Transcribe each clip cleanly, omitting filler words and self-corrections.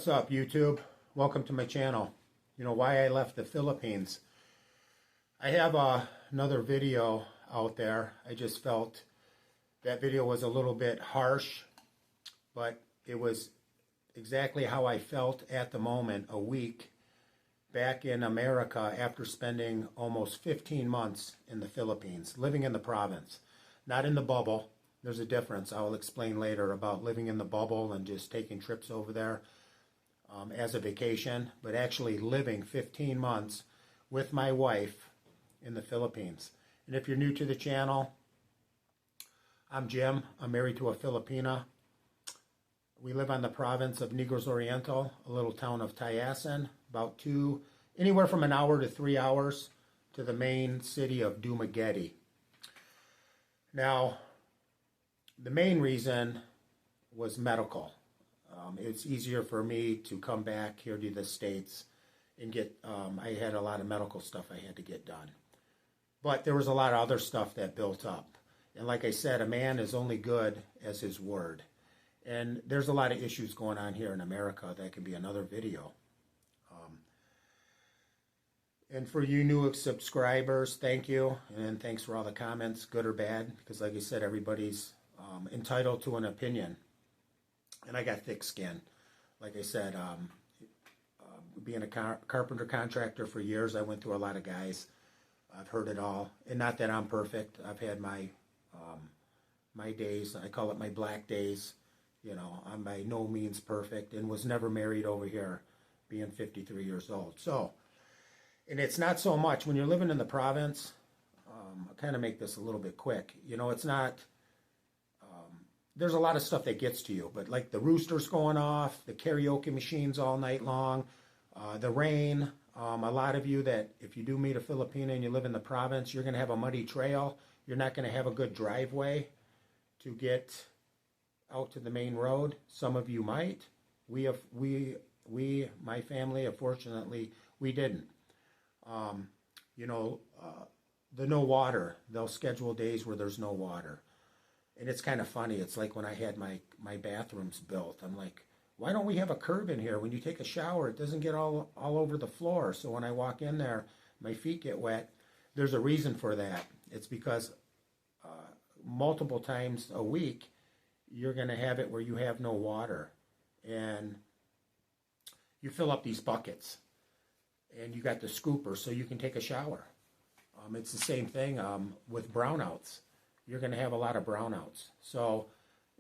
What's up, YouTube? Welcome to my channel. You know why I left the Philippines. I have another video out there. I just felt that video was a little bit harsh, but it was exactly how I felt at the moment, a week back in America after spending almost 15 months in the Philippines, living in the province, not in the bubble. There's a difference. I'll explain later about living in the bubble and just taking trips over there as a vacation, but actually living 15 months with my wife in the Philippines. And if you're new to the channel, I'm Jim. I'm married to a Filipina. We live on the province of Negros Oriental, a little town of Tayasan, about anywhere from an hour to 3 hours to the main city of Dumaguete. Now, the main reason was medical. It's easier for me to come back here to the States and get, I had a lot of medical stuff I had to get done. But there was a lot of other stuff that built up. And like I said, a man is only good as his word. And there's a lot of issues going on here in America. That could be another video. And for you new subscribers, thank you. And thanks for all the comments, good or bad. Because like I said, everybody's entitled to an opinion. And I got thick skin. Like I said, being a carpenter contractor for years, I went through a lot of guys. I've heard it all. And not that I'm perfect. I've had my days. I call it my black days. You know, I'm by no means perfect and was never married over here, being 53 years old. So, and it's not so much when you're living in the province. I'll kind of make this a little bit quick. You know, it's not. There's a lot of stuff that gets to you, but like the roosters going off, the karaoke machines all night long, the rain. A lot of you that if you do meet a Filipino and you live in the province, you're going to have a muddy trail. You're not going to have a good driveway to get out to the main road. Some of you might. My family, unfortunately, we didn't. You know, the no water. They'll schedule days where there's no water. And it's kind of funny. It's like when I had my bathrooms built. I'm like, why don't we have a curb in here? When you take a shower, it doesn't get all over the floor. So when I walk in there, my feet get wet. There's a reason for that. It's because multiple times a week, you're going to have it where you have no water. And you fill up these buckets. And you got the scooper so you can take a shower. It's the same thing with brownouts. You're going to have a lot of brownouts. So,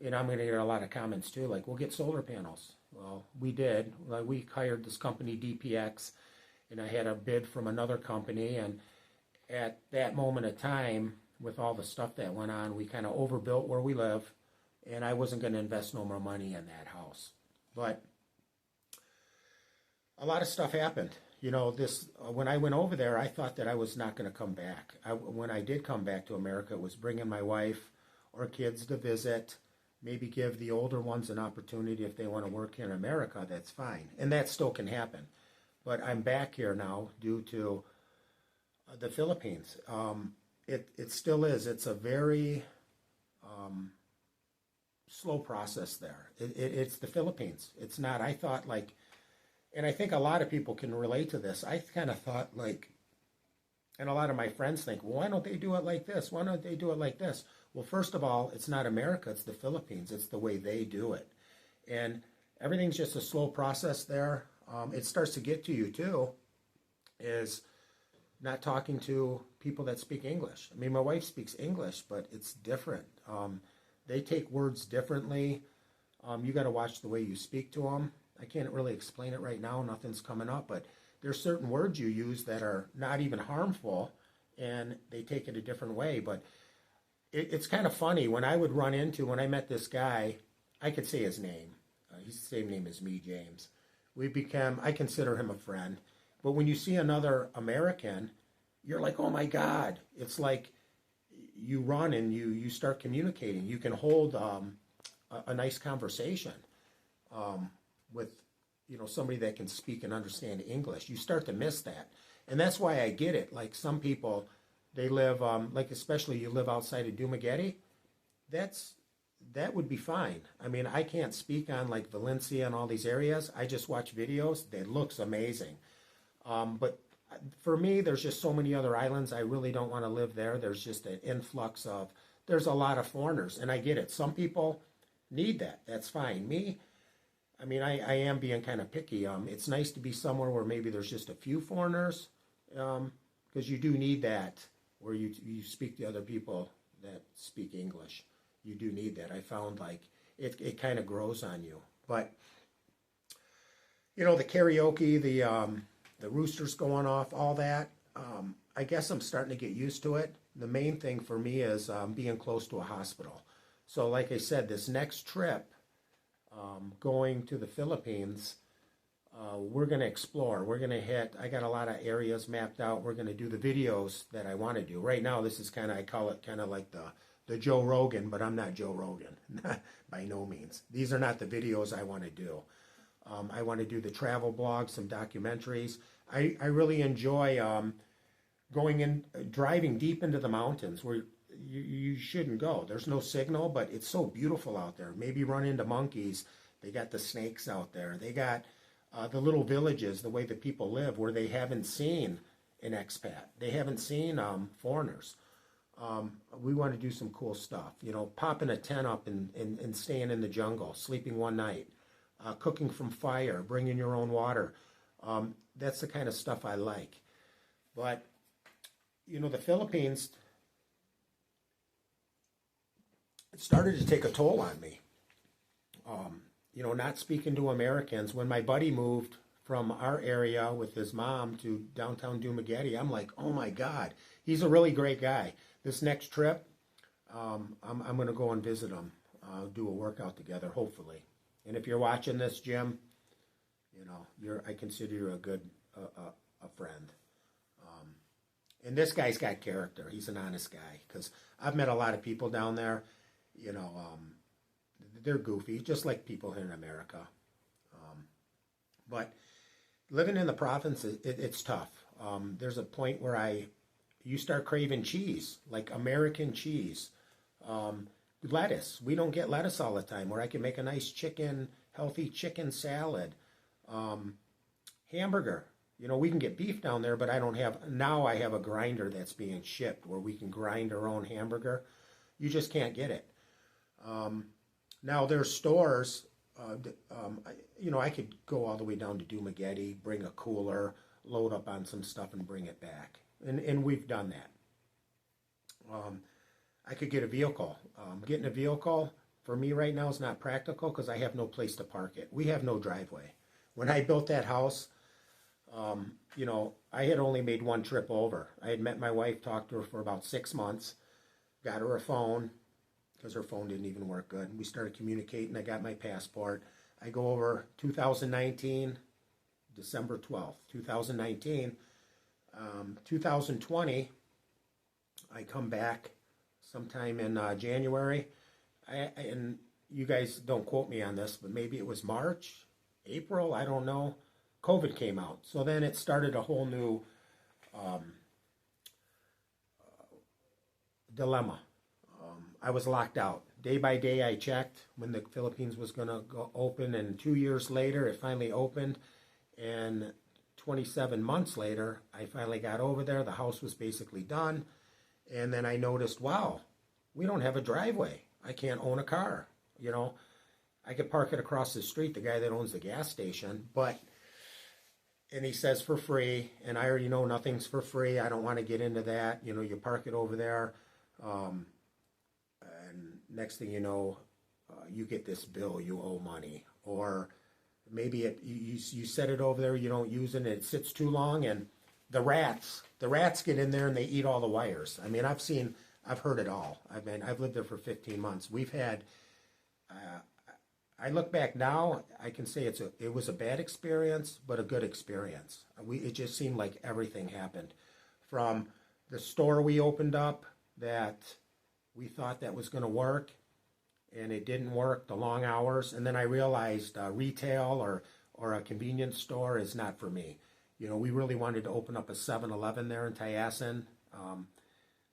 and I'm going to get a lot of comments too, like, we'll get solar panels. Well, we did. Like, we hired this company, DPX, and I had a bid from another company. And at that moment of time, with all the stuff that went on, we kind of overbuilt where we live, and I wasn't going to invest no more money in that house. But a lot of stuff happened. You know, when I went over there, I thought that I was not going to come back. When I did come back to America, it was bringing my wife or kids to visit, maybe give the older ones an opportunity if they want to work here in America, that's fine. And that still can happen. But I'm back here now due to the Philippines. It still is. It's a very slow process there. It's the Philippines. It's not, I thought like, and I think a lot of people can relate to this. I kind of thought like, and a lot of my friends think, well, why don't they do it like this? Why don't they do it like this? Well, first of all, it's not America, it's the Philippines. It's the way they do it. And everything's just a slow process there. It starts to get to you too, is not talking to people that speak English. I mean, my wife speaks English, but it's different. They take words differently. You got to watch the way you speak to them. I can't really explain it right now. Nothing's coming up, but there's certain words you use that are not even harmful, and they take it a different way. But it's kind of funny. When I met this guy, I could say his name. He's the same name as me, James. I consider him a friend. But when you see another American, you're like, oh my God. It's like you run and you start communicating. You can hold a nice conversation. With, you know, somebody that can speak and understand English. You start to miss that. And that's why I get it. Like some people, they live, like especially you live outside of Dumaguete, that would be fine. I mean, I can't speak on like Valencia and all these areas. I just watch videos. It looks amazing. But for me, there's just so many other islands. I really don't want to live there. There's just an influx of, there's a lot of foreigners, and I get it. Some people need that. That's fine. Me, I mean, I am being kind of picky. It's nice to be somewhere where maybe there's just a few foreigners, because you do need that, where you speak to other people that speak English. You do need that. I found like it kind of grows on you. But you know, the karaoke, the roosters going off, all that. I guess I'm starting to get used to it. The main thing for me is being close to a hospital. So, like I said, this next trip, going to the Philippines, we're going to explore. We're going to hit. I got a lot of areas mapped out. We're going to do the videos that I want to do. Right now, this is kind of, I call it kind of like the Joe Rogan, but I'm not Joe Rogan, by no means. These are not the videos I want to do. I want to do the travel blogs, some documentaries. I really enjoy driving deep into the mountains where you shouldn't go. There's no signal, but it's so beautiful out there. Maybe run into monkeys. They got the snakes out there. They got the little villages, the way the people live, where they haven't seen an expat. They haven't seen foreigners. We want to do some cool stuff. You know, popping a tent up and staying in the jungle, sleeping one night, cooking from fire, bringing your own water. That's the kind of stuff I like. But, you know, the Philippines, it started to take a toll on me. You know, not speaking to Americans. When my buddy moved from our area with his mom to downtown Dumaguete, I'm like, oh my God, he's a really great guy. This next trip, I'm going to go and visit him, do a workout together, hopefully. And if you're watching this, Jim, you know, I consider you a good a friend. And this guy's got character. He's an honest guy. Because I've met a lot of people down there, you know, they're goofy, just like people here in America. But living in the province, it's tough. There's a point where you start craving cheese, like American cheese. Lettuce. We don't get lettuce all the time, where I can make a nice healthy chicken salad. Hamburger. You know, we can get beef down there, but I have a grinder that's being shipped where we can grind our own hamburger. You just can't get it. Now there's stores, you know, I could go all the way down to Dumaguete, bring a cooler, load up on some stuff and bring it back. And we've done that. I could get a vehicle. Getting a vehicle for me right now is not practical because I have no place to park it. We have no driveway. When I built that house, you know, I had only made one trip over. I had met my wife, talked to her for about 6 months, got her a phone because her phone didn't even work good. We started communicating. I got my passport. I go over 2019, December 12th, 2019. 2020, I come back sometime in January. And you guys don't quote me on this, but maybe it was March, April, I don't know. COVID came out. So then it started a whole new dilemma. I was locked out. Day by day I checked when the Philippines was going to go open, and 2 years later it finally opened, and 27 months later I finally got over there. The house was basically done, and then I noticed, wow, we don't have a driveway. I can't own a car. You know, I could park it across the street, the guy that owns the gas station, and he says for free, and I already know nothing's for free. I don't want to get into that. You know, you park it over there, and next thing you know, you get this bill, you owe money. Or maybe you set it over there, you don't use it, and it sits too long, and the rats get in there and they eat all the wires. I mean, I've heard it all. I've lived there for 15 months. We've had, I look back now, I can say it was a bad experience, but a good experience. It just seemed like everything happened. From the store we opened up that we thought that was going to work, and it didn't work, the long hours. And then I realized retail or a convenience store is not for me. You know, we really wanted to open up a 7-Eleven there in Tayasan.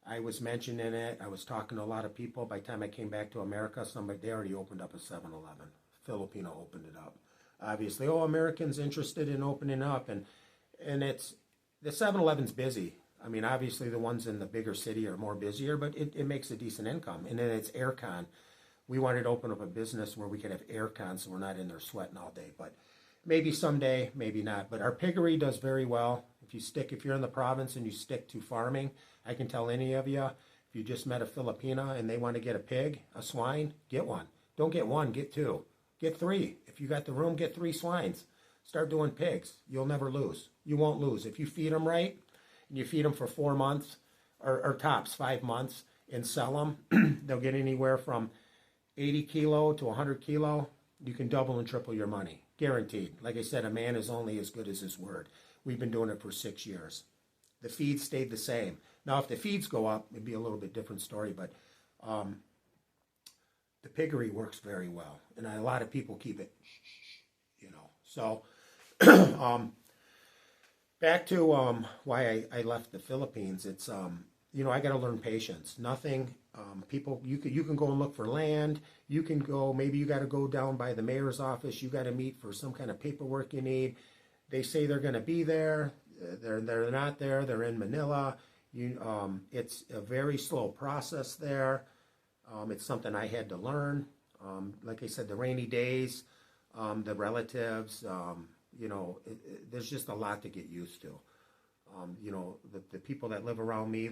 I was mentioning it. I was talking to a lot of people. By the time I came back to America, they already opened up a 7-Eleven. Filipino opened it up. Obviously, Americans interested in opening up, and it's the 7-Eleven's busy. I mean, obviously the ones in the bigger city are more busier, but it makes a decent income. And then it's aircon. We wanted to open up a business where we could have aircon so we're not in there sweating all day. But maybe someday, maybe not. But our piggery does very well. If you're in the province and you stick to farming, I can tell any of you, if you just met a Filipina and they want to get a pig, a swine, get one. Don't get one, get two. Get three. If you got the room, get 3 swines. Start doing pigs. You'll never lose. You won't lose. If you feed them right, and you feed them for 4 months, or tops 5 months, and sell them, they'll get anywhere from 80 kilo to 100 kilo. You can double and triple your money. Guaranteed. Like I said, a man is only as good as his word. We've been doing it for 6 years. The feed stayed the same. Now, if the feeds go up, it'd be a little bit different story, but the piggery works very well. And a lot of people keep it, So, back to why I left the Philippines. It's, I got to learn patience. Nothing, you can go and look for land. You can go, maybe you got to go down by the mayor's office. You got to meet for some kind of paperwork you need. They say they're going to be there. They're not there. They're in Manila. It's a very slow process there. It's something I had to learn. Like I said, the rainy days, the relatives, there's just a lot to get used to. The people that live around me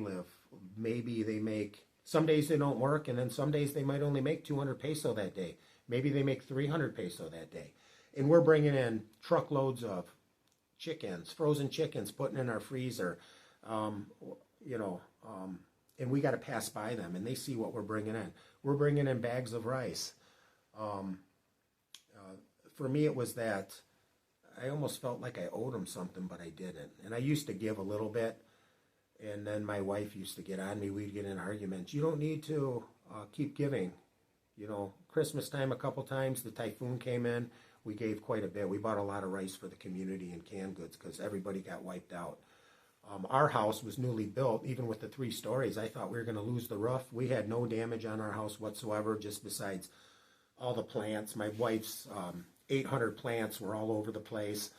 maybe they make, some days they don't work, and then some days they might only make 200 peso that day. Maybe they make 300 peso that day. And we're bringing in truckloads of chickens, frozen chickens, putting in our freezer, and we got to pass by them, and they see what we're bringing in. We're bringing in bags of rice. For me, it was that I almost felt like I owed them something, but I didn't. And I used to give a little bit, and then my wife used to get on me. We'd get in arguments. You don't need to keep giving. Christmas time a couple times, the typhoon came in. We gave quite a bit. We bought a lot of rice for the community and canned goods because everybody got wiped out. Our house was newly built, even with the 3 stories. I thought we were going to lose the roof. We had no damage on our house whatsoever, just besides all the plants. My wife's 800 plants were all over the place,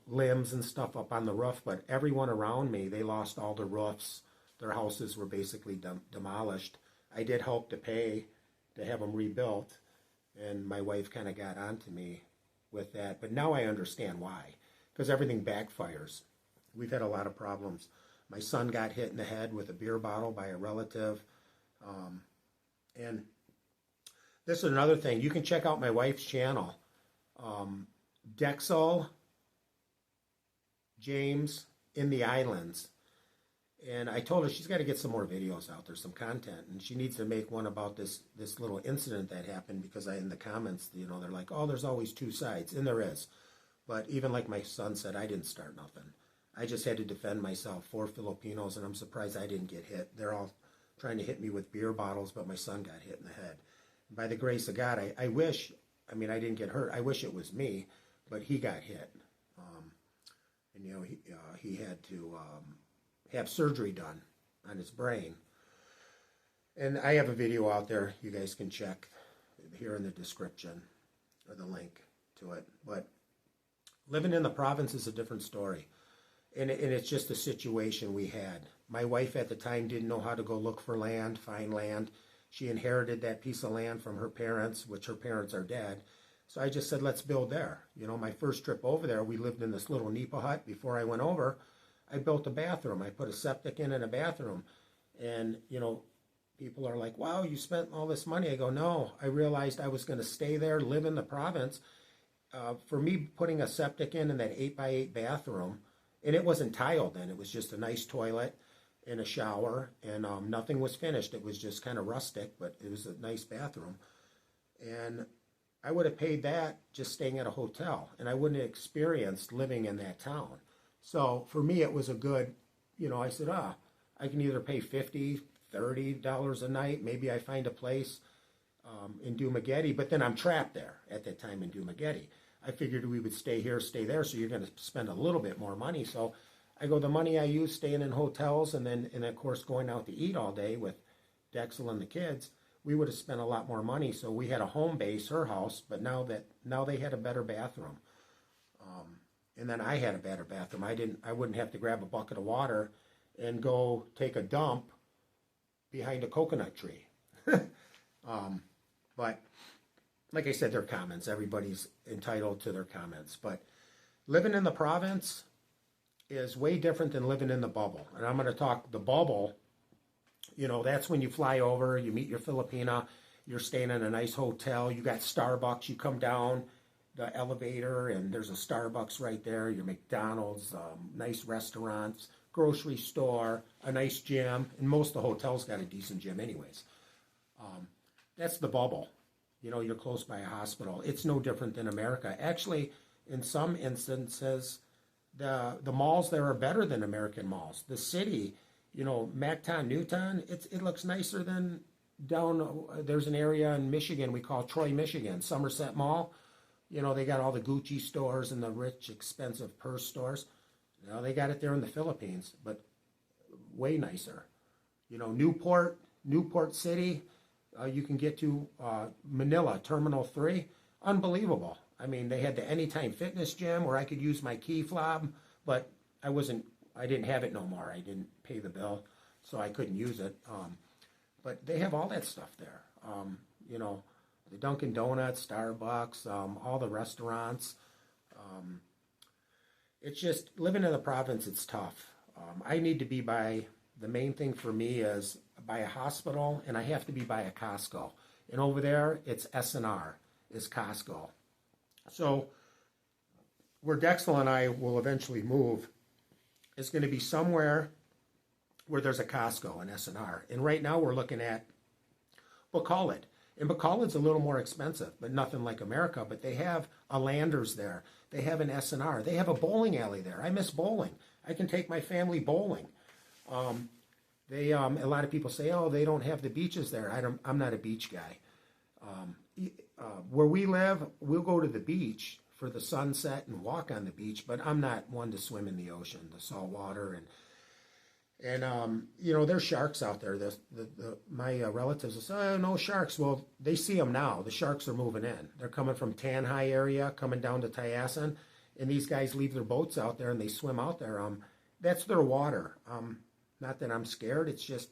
limbs and stuff up on the roof. But everyone around me, they lost all their roofs. Their houses were basically demolished. I did help to pay to have them rebuilt. And my wife kind of got onto me with that. But now I understand why. Because everything backfires. We've had a lot of problems. My son got hit in the head with a beer bottle by a relative. And this is another thing. You can check out my wife's channel. Dexel James in the Islands. And I told her she's got to get some more videos out there, some content. And she needs to make one about this little incident that happened, because in the comments, they're like, oh, there's always 2 sides. And there is. But even like my son said, I didn't start nothing. I just had to defend myself. 4 Filipinos, and I'm surprised I didn't get hit. They're all trying to hit me with beer bottles, but my son got hit in the head. And by the grace of God, I wish, I didn't get hurt. I wish it was me, but he got hit. He had to have surgery done on his brain. And I have a video out there you guys can check here in the description, or the link to it. But living in the province is a different story. And it's just a situation we had. My wife at the time didn't know how to go look for land, find land. She inherited that piece of land from her parents, which her parents are dead. So I just said, let's build there. My first trip over there, we lived in this little nipa hut. Before I went over, I built a bathroom. I put a septic in and a bathroom. And, people are like, wow, you spent all this money. I go, no, I realized I was going to stay there, live in the province. For me, putting a septic in that 8x8 bathroom, and it wasn't tiled then. It was just a nice toilet and a shower, and nothing was finished. It was just kind of rustic, but it was a nice bathroom. And I would have paid that just staying at a hotel, and I wouldn't have experienced living in that town. So for me, it was a good, I said, I can either pay $50, $30 a night. Maybe I find a place in Dumaguete, but then I'm trapped there at that time in Dumaguete. I figured we would stay here, stay there, so you're going to spend a little bit more money. So I go, the money I use staying in hotels and then, and of course, going out to eat all day with Dexel and the kids, we would have spent a lot more money. So we had a home base, her house, but now they had a better bathroom. And then I had a better bathroom. I wouldn't have to grab a bucket of water and go take a dump behind a coconut tree. But like I said, they're comments. Everybody's entitled to their comments. But living in the province is way different than living in the bubble. And I'm going to talk the bubble. You know, that's when you fly over, you meet your Filipina, you're staying in a nice hotel, you got Starbucks, you come down the elevator and there's a Starbucks right there, your McDonald's, nice restaurants, grocery store, a nice gym, and most of the hotels got a decent gym anyways. That's the bubble. You know, you're close by a hospital. It's no different than America. Actually, in some instances, the malls there are better than American malls. The city, you know, Macton, Newton, it looks nicer than down, there's an area in Michigan we call Troy, Michigan, Somerset Mall. You know, they got all the Gucci stores and the rich, expensive purse stores. You know, they got it there in the Philippines, but way nicer. You know, Newport City, you can get to Manila, Terminal 3. Unbelievable. I mean, they had the Anytime Fitness Gym where I could use my key fob, but I didn't have it no more. I didn't pay the bill, so I couldn't use it. But they have all that stuff there. You know, the Dunkin' Donuts, Starbucks, all the restaurants. It's just, living in the province, it's tough. I need to be the main thing for me is by a hospital, and I have to be by a Costco. And over there, it's S&R, is Costco. So where Dexel and I will eventually move is going to be somewhere where there's a Costco and S&R. And right now we're looking at Bacolod. And Bacolod's a little more expensive, but nothing like America. But they have a Landers there. They have an S&R. They have a bowling alley there. I miss bowling. I can take my family bowling. A lot of people say, oh, they don't have the beaches there. I'm not a beach guy. Where we live, we'll go to the beach for the sunset and walk on the beach, but I'm not one to swim in the ocean, the salt water, and you know, there's sharks out there. My relatives will say, oh, no sharks. Well, they see them now. The sharks are moving in. They're coming from Tanhai area, coming down to Tayasan, and these guys leave their boats out there and they swim out there. That's their water. Not that I'm scared. It's just,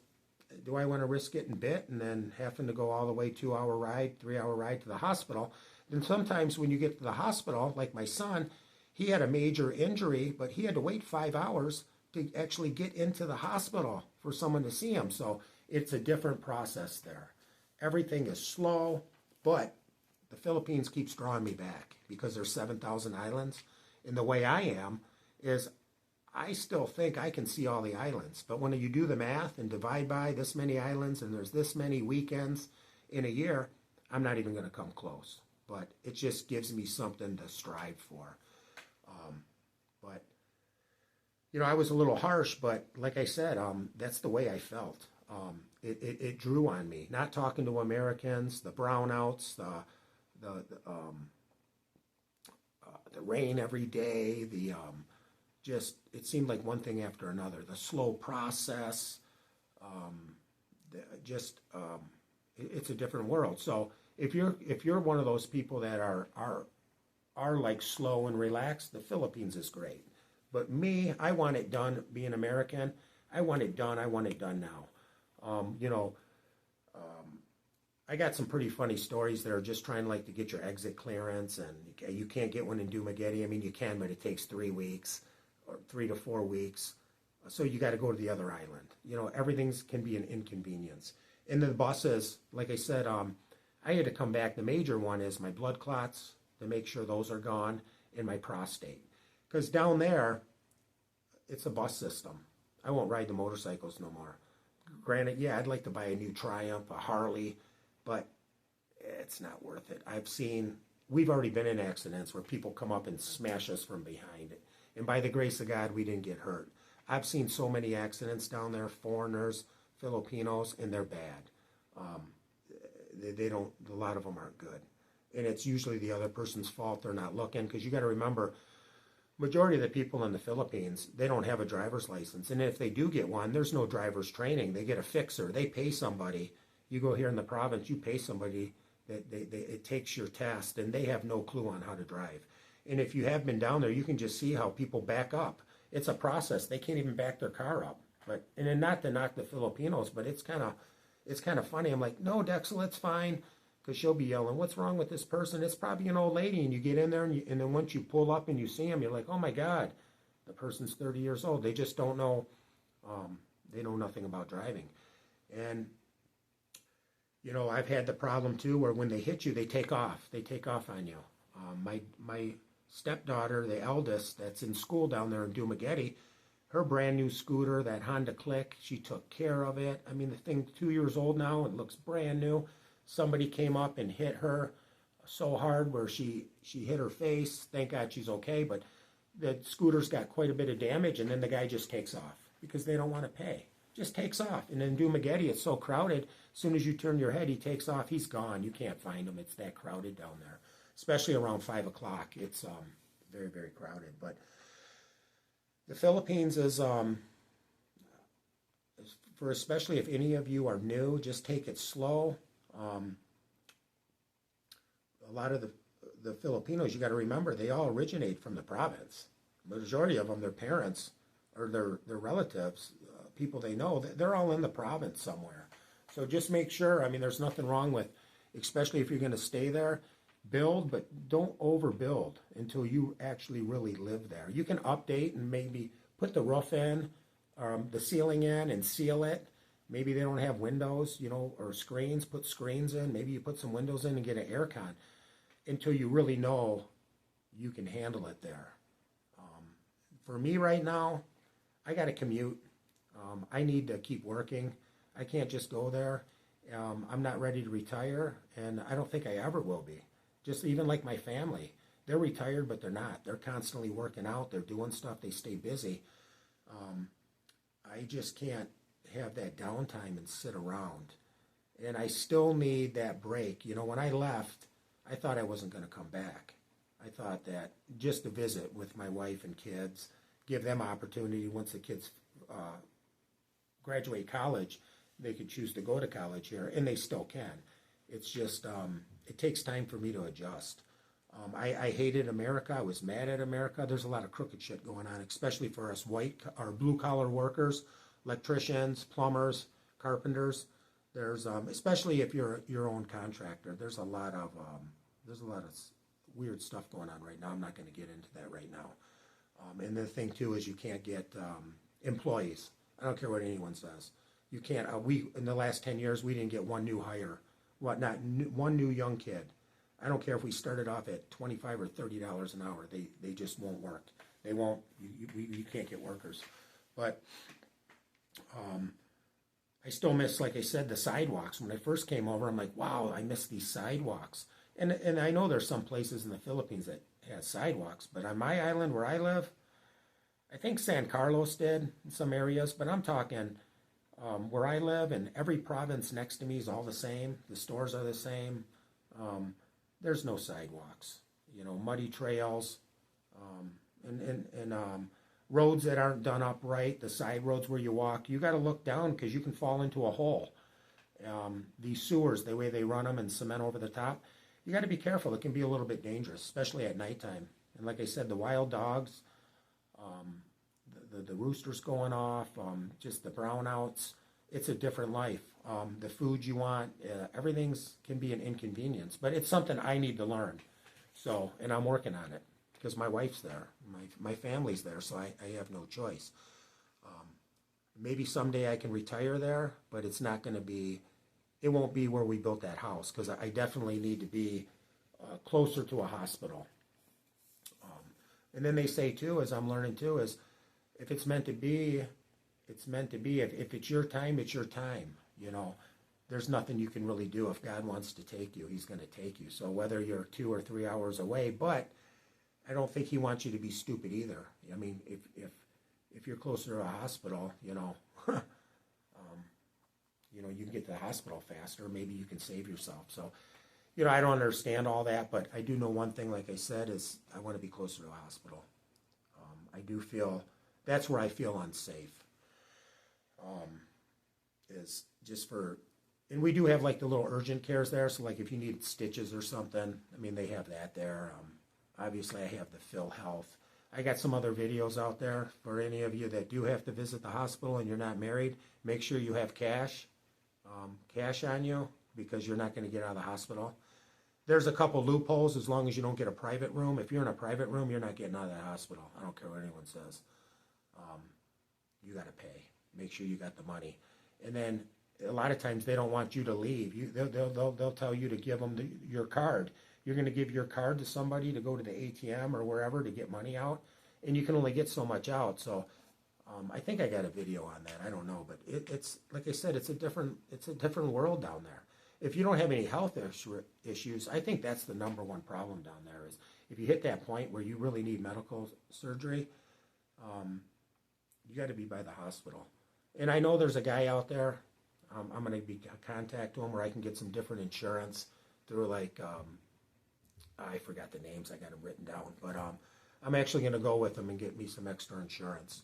do I want to risk getting bit and then having to go all the way 2-hour ride, 3-hour ride to the hospital? Then sometimes when you get to the hospital, like my son, he had a major injury, but he had to wait 5 hours to actually get into the hospital for someone to see him. So it's a different process there. Everything is slow, but the Philippines keeps drawing me back because there's 7,000 islands. And the way I am is I still think I can see all the islands. But when you do the math and divide by this many islands and there's this many weekends in a year, I'm not even going to come close. But it just gives me something to strive for. But, you know, I was a little harsh, but like I said, that's the way I felt. It drew on me. Not talking to Americans, the brownouts, the rain every day, just, it seemed like one thing after another. The slow process, it's a different world. So if you're one of those people that are like slow and relaxed, the Philippines is great. But me, I want it done. Being American, I want it done. I want it done now. You know, I got some pretty funny stories that are just trying like to get your exit clearance, and you can't get one in Dumaguete. I mean, you can, but it takes 3 weeks or 3 to 4 weeks. So you got to go to the other island. You know, everything's can be an inconvenience. And the buses, like I said, I had to come back. The major one is my blood clots, to make sure those are gone, and my prostate. Because down there, it's a bus system. I won't ride the motorcycles no more. Granted, yeah, I'd like to buy a new Triumph, a Harley, but it's not worth it. We've already been in accidents where people come up and smash us from behind it. And by the grace of God, we didn't get hurt. I've seen so many accidents down there, foreigners, Filipinos, and they're bad. They don't, a lot of them aren't good. And it's usually the other person's fault. They're not looking, because you got to remember, majority of the people in the Philippines, they don't have a driver's license. And if they do get one, there's no driver's training. They get a fixer. They pay somebody. You go here in the province, you pay somebody that it takes your test, and they have no clue on how to drive. And if you have been down there, you can just see how people back up. It's a process. They can't even back their car up. But and then not to knock the Filipinos, but it's kind of funny. I'm like, no, Dexel, it's fine, because she'll be yelling, what's wrong with this person? It's probably an old lady, and you get in there, and then once you pull up and you see them, you're like, oh my God, the person's 30 years old. They just don't know. They know nothing about driving, and you know, I've had the problem too where when they hit you, they take off. They take off on you. My stepdaughter, the eldest, that's in school down there in Dumaguete, her brand new scooter, that Honda Click, she took care of it. I mean, the thing's 2 years old now. It looks brand new. Somebody came up and hit her so hard where she hit her face. Thank God she's okay, but the scooter's got quite a bit of damage, and then the guy just takes off because they don't want to pay. Just takes off. And in Dumaguete, it's so crowded, as soon as you turn your head, he takes off. He's gone. You can't find him. It's that crowded down there, especially around 5 o'clock. It's very, very crowded. But the Philippines is, for especially if any of you are new, just take it slow. A lot of the Filipinos, you got to remember, they all originate from the province. The majority of them, their parents or their relatives, people they know, they're all in the province somewhere. So just make sure, I mean, there's nothing wrong with, especially if you're going to stay there, build, but don't overbuild until you actually really live there. You can update and maybe put the roof in, the ceiling in, and seal it. Maybe they don't have windows, you know, or screens. Put screens in. Maybe you put some windows in and get an air con until you really know you can handle it there. For me right now, I got to commute. I need to keep working. I can't just go there. I'm not ready to retire, and I don't think I ever will be. Just even like my family. They're retired, but they're not. They're constantly working out. They're doing stuff. They stay busy. I just can't have that downtime and sit around. And I still need that break. You know, when I left, I thought I wasn't going to come back. I thought that just to visit with my wife and kids, give them opportunity once the kids graduate college, they could choose to go to college here, and they still can. It's just, it takes time for me to adjust. I hated America. I was mad at America. There's a lot of crooked shit going on, especially for us white or blue-collar workers, electricians, plumbers, carpenters. There's, especially if you're your own contractor, there's a lot of weird stuff going on right now. I'm not going to get into that right now. And the thing too is you can't get employees. I don't care what anyone says. You can't. In the last 10 years, we didn't get one new hire. One new young kid. I don't care if we started off at $25 or $30 an hour. They just won't work. They won't. You can't get workers. But I still miss, like I said, the sidewalks. When I first came over, I'm like, wow, I miss these sidewalks. And I know there's some places in the Philippines that has sidewalks, but on my island where I live, I think San Carlos did in some areas, but I'm talking where I live, and every province next to me is all the same. The stores are the same. There's no sidewalks, you know, muddy trails, and roads that aren't done up right, the side roads where you walk. You got to look down because you can fall into a hole. These sewers, the way they run them and cement over the top, you got to be careful. It can be a little bit dangerous, especially at nighttime. And like I said, the wild dogs, the roosters going off, just the brownouts. It's a different life. The food you want, everything's can be an inconvenience, but it's something I need to learn. So, and I'm working on it because my wife's there, my family's there, so I have no choice. Maybe someday I can retire there, but it's not going to be. It won't be where we built that house because I definitely need to be closer to a hospital. And then they say too, as I'm learning too, is if it's meant to be, it's meant to be. If it's your time, it's your time. You know, there's nothing you can really do. If God wants to take you, he's going to take you. So whether you're 2 or 3 hours away, but I don't think he wants you to be stupid either. I mean, if you're closer to a hospital, you know, you can get to the hospital faster. Maybe you can save yourself. So, you know, I don't understand all that, but I do know one thing, like I said, is I want to be closer to a hospital. I do feel, that's where I feel unsafe. Is just for, and we do have like the little urgent cares there. So like if you need stitches or something, I mean, they have that there. Obviously I have the Phil Health. I got some other videos out there for any of you that do have to visit the hospital and you're not married. Make sure you have cash on you, because you're not going to get out of the hospital. There's a couple loopholes as long as you don't get a private room. If you're in a private room, you're not getting out of the hospital. I don't care what anyone says. You got to pay. Make sure you got the money. And then a lot of times they don't want you to leave. They'll tell you to give them your card. You're going to give your card to somebody to go to the ATM or wherever to get money out, and you can only get so much out. So I think I got a video on that. I don't know, but it's like I said, it's a different world down there. If you don't have any health issues, I think that's the number one problem down there. Is if you hit that point where you really need medical surgery, you got to be by the hospital. And I know there's a guy out there. I'm going to be contact him where I can get some different insurance through like I forgot the names. I got them written down, but I'm actually going to go with him and get me some extra insurance,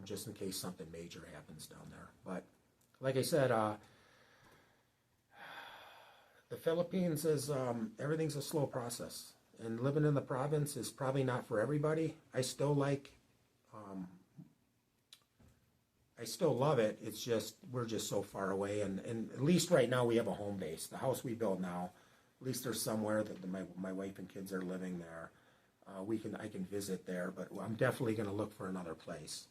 just in case something major happens down there. But like I said, the Philippines is everything's a slow process, and living in the province is probably not for everybody. I still love it. It's just we're just so far away, and at least right now we have a home base. The house we build now, at least there's somewhere that my wife and kids are living there. I can visit there, but I'm definitely going to look for another place.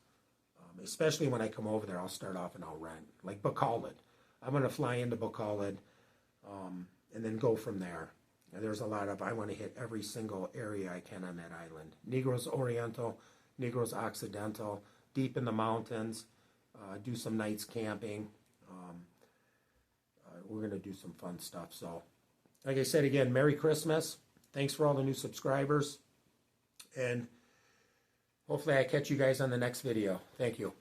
Especially when I come over there, I'll start off and I'll rent, like Bacolod. I'm going to fly into Bacolod, and then go from there. And there's a lot of, I want to hit every single area I can on that island. Negros Oriental, Negros Occidental, deep in the mountains, do some nights camping. We're going to do some fun stuff. So, like I said again, Merry Christmas. Thanks for all the new subscribers. And hopefully I catch you guys on the next video. Thank you.